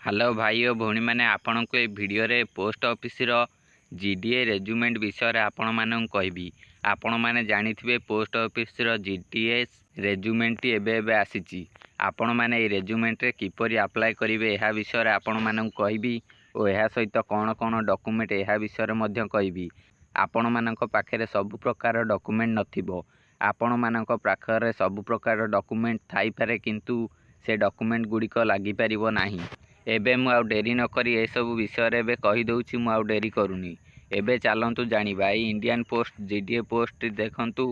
Hello भाई और भौणी मैंने आपण को वीडियो रे पोस्ट ऑफिस जीडीए रेजुमेंट विषय रे आपण मानन कहबी। आपण माने जानिथिबे पोस्ट ऑफिस जीडीए रेजुमेंट एबे एबे आसीची। आपण माने ए रेजुमेंट रे किपरि अप्लाई करिवे एहा विषय रे आपण मानन कहबी और एहा सहित कोन कोन डॉक्यूमेंट एहा विषय रे मध्य कहबी। आपण मानक पाखरे सब प्रकार डॉक्यूमेंट नथिबो। आपण मानक पाखरे सब प्रकार डॉक्यूमेंट थाई पारे किंतु से डॉक्यूमेंट गुड़िक लागि परिबो नाही। एबे मु आउ डेरी न करी ए सब विषय रे एबे कहि दउची। मु आउ डेरी करूनी। एबे चलंतु जानिबा ए इंडियन पोस्ट जीडीए पोस्ट देखंतु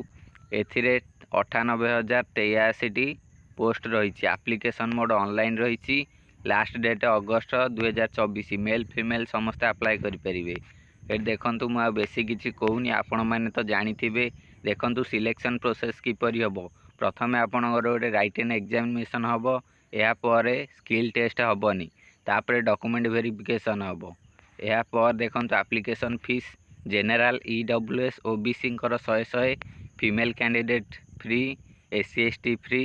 एथिरे 98,083 टी पोस्ट रहिछि। एप्लीकेशन मोड ऑनलाइन रहिछि। लास्ट डेट अगस्त 2024। मेल फीमेल समस्त अप्लाई करि परिबे। ए देखंतु मु आउ बेसी किछि कहूनी। आपण माने तो जानिथिबे। देखंतु सिलेक्शन प्रोसेस किपरि हबो। प्रथमे आपनकर गोटे राइटन एग्जामिनेशन हबो। या परे स्किल टेस्ट हबनी। तापरे डॉक्यूमेंट वेरिफिकेशन हबो। या पर देखंतु application fees general EWS OBC कर 100 female candidate free SC ST free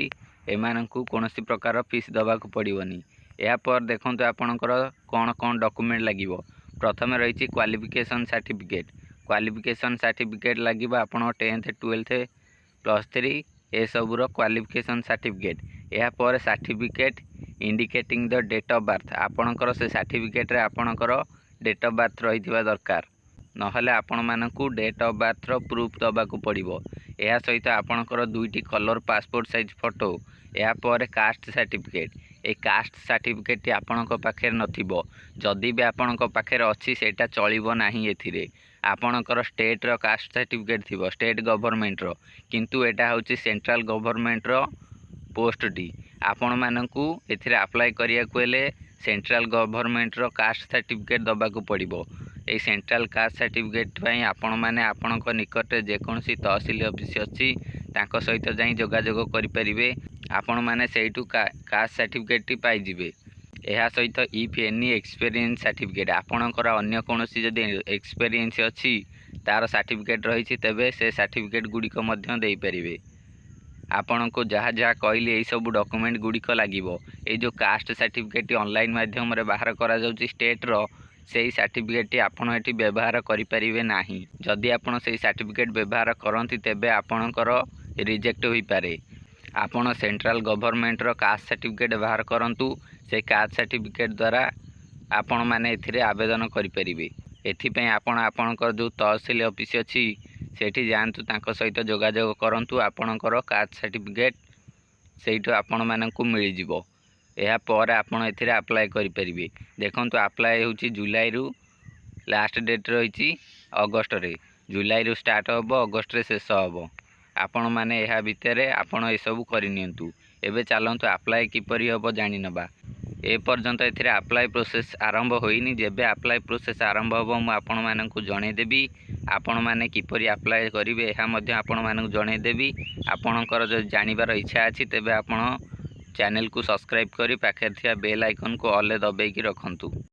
एमानकु कोनोसी प्रकार फीस दबाक पड़िबनी। या पर देखंतु आपनकर कोन कोन डॉक्यूमेंट लागिबो। प्रथमे रहिछि क्वालिफिकेशन सर्टिफिकेट। क्वालिफिकेशन सर्टिफिकेट लागिबो आपण 10th 12th +3 ए सबुरो क्वालिफिकेशन सर्टिफिकेट। या पर certificate indicating the date of birth. आपणकर से सर्टिफिकेट रे आपणकर डेट ऑफ बर्थ रहिथिबा दरकार। नहले आपण मानकु डेट ऑफ बर्थ रो प्रूफ दबाकू पड़िबो। या सहित आपणकर दुईटी कलर पासपोर्ट साइज फोटो। या पर कास्ट सर्टिफिकेट। ए कास्ट सर्टिफिकेट आपणक पाखे नथिबो। जदि भी आपणक पाखे अछि सेटा चलिबो नाही। एथिरे आपणकर स्टेट रो कास्ट सर्टिफिकेट थिबो स्टेट गवर्नमेंट रो, किंतु एटा होछि सेंट्रल गवर्नमेंट रो पोस्ट टी। आपण मानकु एथिरे अप्लाई करिया कोले सेंट्रल गवर्नमेंट रो कास्ट सर्टिफिकेट दबाकू पड़िबो। ए सेंट्रल कास्ट सर्टिफिकेट पई आपण माने आपणक निकट जे कोनसी तहसील ऑफिस अछि तांको सहित जाई जोगाजोग करि परिबे। आपण माने सेइटु कास्ट सर्टिफिकेट टी पाई जिवे। एहा सहित इफ एनी एक्सपीरियंस सर्टिफिकेट आपणकर अन्य कोनसी जदि एक्सपीरियंस अछि तार सर्टिफिकेट रहिछि तेबे से सर्टिफिकेट गुड़िक मध्य देई परिबे। आपण को जहाँ जहाँ कहली यही सब डॉक्यूमेंट गुड़िक लागिबो। ए जो कास्ट सर्टिफिकेट ऑनलाइन माध्यम रे बाहर करा जाउची स्टेट रो सेही सर्टिफिकेट आपण एटी व्यवहार करि परिबे नाही। जदि आपण सेही सर्टिफिकेट व्यवहार करंती तेबे आपणकर रिजेक्ट होई पारे। आपण सेंट्रल गवर्नमेंट रो कास्ट सर्टिफिकेट व्यवहार करंतु। से कास्ट सर्टिफिकेट द्वारा आपण माने एथिरे आवेदन करि परिबे। एथि पय आपण आपणकर जो तहसील ऑफिस अछि सेठी जानतु तांको सहित जोगाजोग करंतु। आपणकर कास्ट सर्टिफिकेट सेइठो आपण मानकु मिलि जिवो। एहा पर आपण एथिरे अप्लाई करि परिबे। देखंतु अप्लाई होछि जुलाई रु लास्ट डेट रहिछि अगस्त रे। जुलाई रु स्टार्ट होबो अगस्त रे शेष होबो। आपण माने एहा भितरे आपण ए सब करि नियंतु। एबे चलंतु अप्लाई किपरि होबो जानि नबा। ए पर्यंत एथिरे अप्लाई प्रोसेस आरंभ होइनी। जेबे अप्लाई प्रोसेस आरंभ होबो मु आपण मानकु जणे देबी। आपण माने किपरि अप्लाई करिवे एहा मध्य आपण मानकु जणे देबी। आपणकर जो जानिबार इच्छा अछि तेबे आपण चैनल को सब्सक्राइब करी पाखे थिया बेल आइकन को ऑल दबाई की रखंतु।